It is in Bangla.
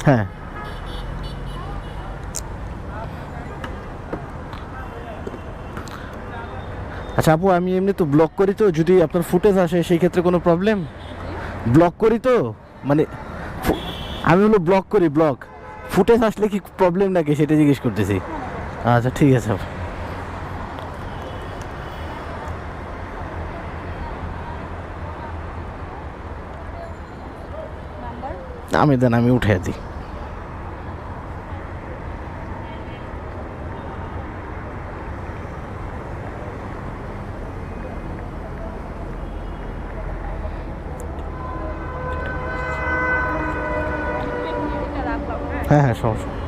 হ্যাঁ আচ্ছা আপু, আমি এমনি তো ব্লক করি, তো যদি আপনার ফুটেজ আসে সেই ক্ষেত্রে কোনো প্রবলেম? ব্লক করি তো, মানে আমি হলো ব্লক করি, ব্লক ফুটেজ আসলে কি প্রবলেম নাকি সেটা জিজ্ঞেস করতেছি। আচ্ছা ঠিক আছে আপু। আমি দেন, আমি উঠে দিই। হ্যাঁ হ্যাঁ, সমস্যা।